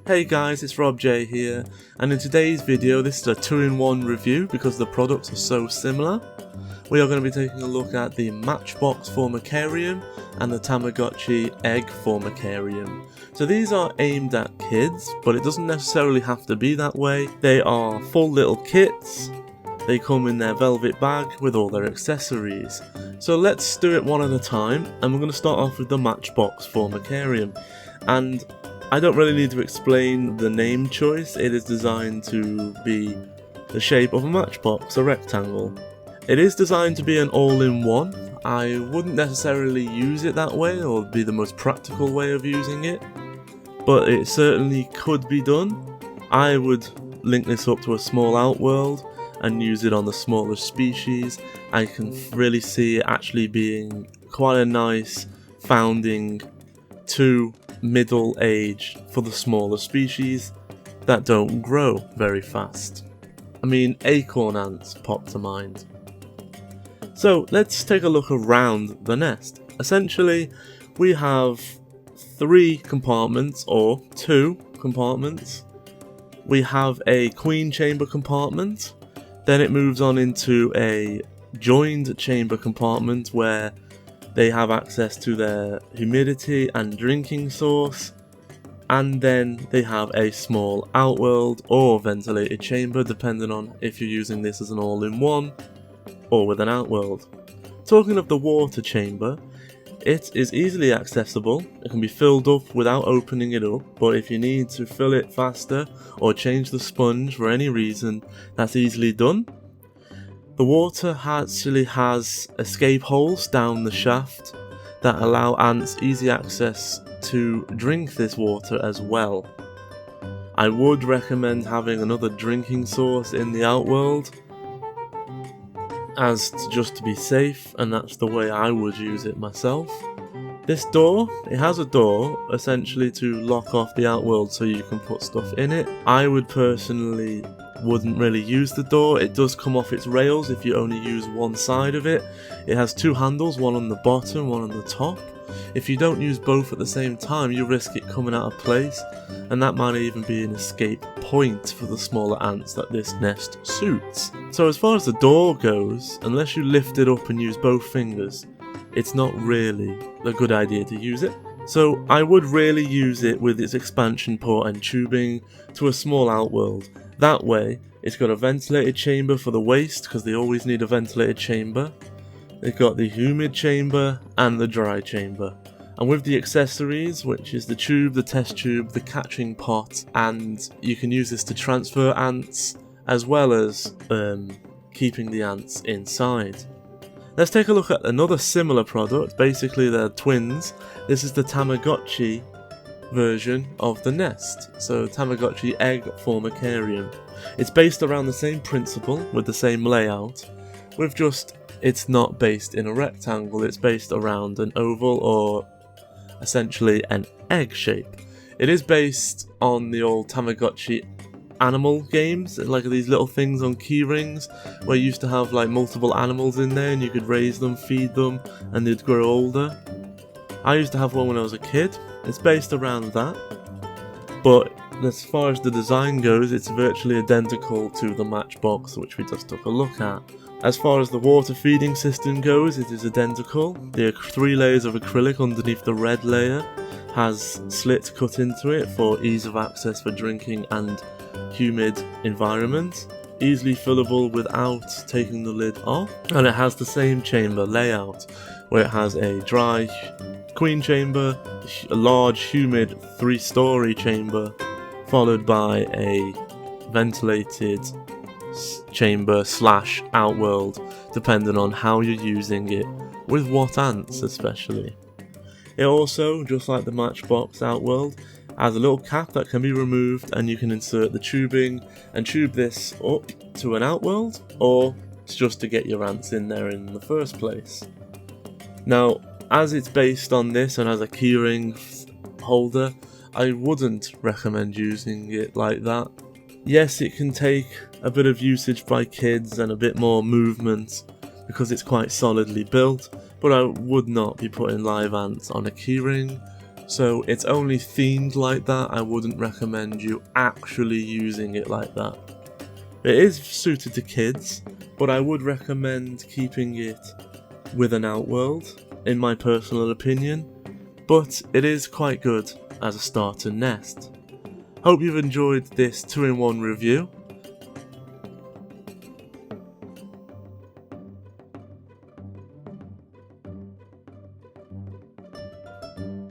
Hey guys, it's RobJ here, and in today's video this is a 2-in-1 review because the products are so similar. We are going to be taking a look at the Matchbox Formicarium and the Tamahatchi Egg Formicarium. So these are aimed at kids, but it doesn't necessarily have to be that way. They are full little kits. They come in their velvet bag with all their accessories. So let's do it one at a time, and we're going to start off with the Matchbox Formicarium. And I don't really need to explain the name choice. It is designed to be the shape of a matchbox, a rectangle. It is designed to be an all-in-one. I wouldn't necessarily use it that way or be the most practical way of using it, but it certainly could be done. I would link this up to a small outworld and use it on the smaller species. I can really see it actually being quite a nice founding to middle age for the smaller species that don't grow very fast. I mean, acorn ants pop to mind. So let's take a look around the nest. Essentially, we have 3 compartments or 2 compartments. We have a queen chamber compartment, then it moves on into a joined chamber compartment where they have access to their humidity and drinking source, and then they have a small outworld or ventilated chamber depending on if you're using this as an all-in-one or with an outworld. Talking of the water chamber, it is easily accessible. It can be filled up without opening it up, but if you need to fill it faster or change the sponge for any reason, that's easily done. The water actually has escape holes down the shaft that allow ants easy access to drink this water as well. I would recommend having another drinking source in the outworld just to be safe, and that's the way I would use it myself. This door, it has a door essentially to lock off the outworld so you can put stuff in it. I would personally wouldn't really use the door. It does come off its rails if you only use one side of it. It has 2 handles, one on the bottom, one on the top. If you don't use both at the same time, you risk it coming out of place, and that might even be an escape point for the smaller ants that this nest suits. So as far as the door goes, unless you lift it up and use both fingers, it's not really a good idea to use it. So I would really use it with its expansion port and tubing to a small outworld. That way, it's got a ventilated chamber for the waste, because they always need a ventilated chamber. They've got the humid chamber and the dry chamber. And with the accessories, which is the tube, the test tube, the catching pot, and you can use this to transfer ants, as well as keeping the ants inside. Let's take a look at another similar product. Basically, they're twins. This is the Tamahatchi version of the nest, so Tamahatchi Egg Formicarium. It's based around the same principle with the same layout, with just it's not based in a rectangle, it's based around an oval or essentially an egg shape. It is based on the old Tamahatchi animal games, like these little things on key rings where you used to have like multiple animals in there and you could raise them, feed them, and they'd grow older. I used to have one when I was a kid. It's based around that, but as far as the design goes, it's virtually identical to the Matchbox, which we just took a look at. As far as the water feeding system goes, it is identical. The 3 layers of acrylic underneath the red layer has slits cut into it for ease of access for drinking and humid environment. Easily fillable without taking the lid off, and it has the same chamber layout where it has a dry queen chamber, a large humid 3-story chamber, followed by a ventilated chamber / outworld, depending on how you're using it, with what ants especially. It also, just like the Matchbox outworld, has a little cap that can be removed, and you can insert the tubing and tube this up to an outworld, or it's just to get your ants in there in the first place. Now, as it's based on this and has a keyring holder, I wouldn't recommend using it like that. Yes, it can take a bit of usage by kids and a bit more movement because it's quite solidly built, but I would not be putting live ants on a keyring, So it's only themed like that. I wouldn't recommend you actually using it like that. It is suited to kids, but I would recommend keeping it with an outworld, in my personal opinion, but it is quite good as a starter nest. Hope you've enjoyed this 2-in-1 review.